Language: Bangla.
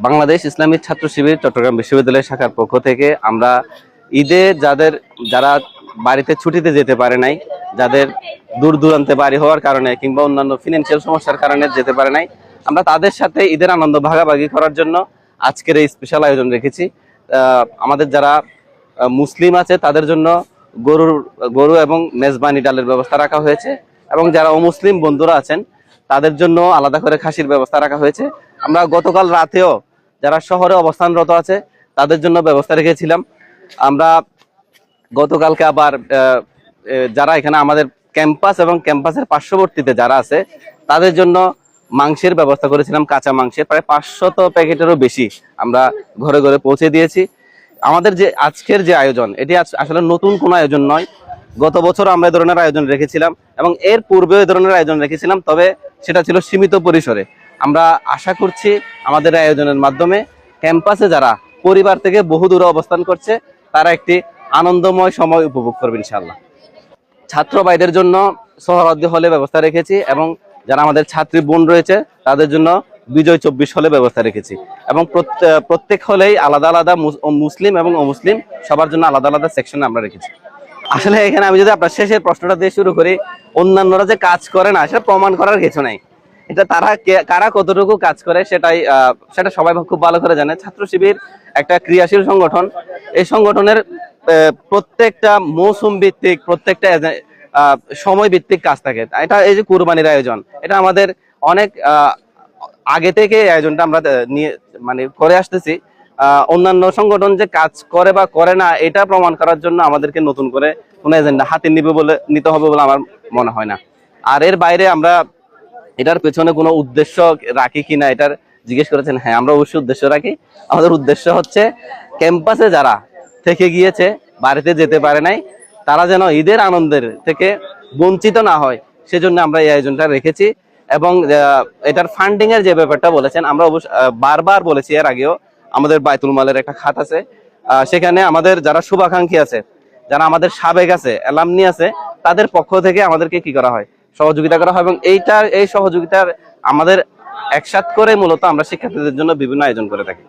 বাংলাদেশ ইসলামী ছাত্র শিবির চট্টগ্রাম বিশ্ববিদ্যালয় শাখার পক্ষ থেকে আমরা ঈদে যারা বাড়িতে ছুটিতে যেতে পারে নাই, যাদের দূর দূরান্তে বাড়ি হওয়ার কারণে কিংবা অন্যান্য ফিনান্সিয়াল সমস্যার কারণে যেতে পারে নাই, আমরা তাদের সাথে ঈদের আনন্দ ভাগাভাগি করার জন্য আজকের এই স্পেশাল আয়োজন রেখেছি। আমাদের যারা মুসলিম আছে তাদের জন্য গরু এবং মেজবানি ডালের ব্যবস্থা রাখা হয়েছে, এবং যারা অমুসলিম বন্ধুরা আছেন তাদের জন্য আলাদা করে খাসির ব্যবস্থা রাখা হয়েছে। আমরা গতকাল রাতেও যারা শহরে অবস্থানরত আছে তাদের জন্য ব্যবস্থা রেখেছিলাম। আমরা গতকালকে আবার যারা এখানে আমাদের ক্যাম্পাস এবং ক্যাম্পাসের পার্শ্ববর্তীতে যারা আছে তাদের জন্য মাংসের ব্যবস্থা করেছিলাম। কাঁচা মাংসের প্রায় 500 প্যাকেটেরও বেশি আমরা ঘরে ঘরে পৌঁছে দিয়েছি। আমাদের যে আজকের যে আয়োজন, এটি আসলে নতুন কোনো আয়োজন নয়। গত বছর আমরা এই ধরনের আয়োজন রেখেছিলাম এবং এর পূর্বেও এই ধরনের আয়োজন রেখেছিলাম, তবে সেটা ছিল সীমিত পরিসরে। আমরা আশা করছি আমাদের আয়োজনের মাধ্যমে ক্যাম্পাসে যারা পরিবার থেকে বহু দূরে অবস্থান করছে তারা একটি আনন্দময় সময় উপভোগ করবে ইনশাআল্লাহ। ছাত্র ভাইদের জন্য সোহরাওয়ার্দী হলে ব্যবস্থা রেখেছি, এবং যারা আমাদের ছাত্রী বোন রয়েছে তাদের জন্য বিজয় 24 হলে ব্যবস্থা রেখেছি, এবং প্রত্যেক হলেই আলাদা আলাদা মুসলিম এবং অমুসলিম সবার জন্য আলাদা আলাদা সেকশন আমরা রেখেছি। আসলে এখানে আমি যদি আপনার শেষের প্রশ্নটা দিয়ে শুরু করি, অন্যান্যরা যে কাজ করে না সেটা প্রমাণ করার কিছু নাই। এটা কারা কতটুকু কাজ করে সেটা সবাই খুব ভালো করে জানে। ছাত্র শিবির একটা ক্রিয়াশীল সংগঠন। এই সংগঠনের প্রত্যেকটা মৌসুম ভিত্তিক, প্রত্যেকটা সময় ভিত্তিক কাজ থাকে। এটা এই যে কুরবানির আয়োজন, এটা আমাদের অনেক আগে থেকে এই আয়োজনটা আমরা নিয়ে করে আসতেছি। অন্যান্য সংগঠন যে কাজ করে বা করে না এটা প্রমাণ করার জন্য আমাদেরকে নতুন করে কোনো এজেন্ডা হাতে নিতে হবে বলে আমার মনে হয় না। আর এর বাইরে আমরা এটার পেছনে কোনো উদ্দেশ্য রাখি কিনা এটার জিজ্ঞেস করেছেন। হ্যাঁ, আমরা অবশ্যই উদ্দেশ্য রাখি। আমাদের উদ্দেশ্য হচ্ছে ক্যাম্পাসে যারা থেকে গিয়েছে, বাড়িতে যেতে পারে নাই, তারা যেন ঈদের আনন্দের থেকে বঞ্চিত না হয়, সেজন্য আমরা এই আয়োজনটা রেখেছি। এবং এটার ফান্ডিং এর যে ব্যাপারটা বলেছেন, আমরা অবশ্য বারবার বলেছি এর আগেও, আমাদের বায়তুল মালের একটা খাত আছে, সেখানে আমাদের যারা শুভাকাঙ্ক্ষী আছে, যারা আমাদের সাবেক আছে, অ্যালামনি আছে, তাদের পক্ষ থেকে আমাদেরকে কি করা হয়, সহযোগিতা করা হয়। এবং এই সহযোগিতার আমাদের একসাথ করে মূলত আমরা শিক্ষার্থীদের জন্য বিভিন্ন আয়োজন করে থাকি।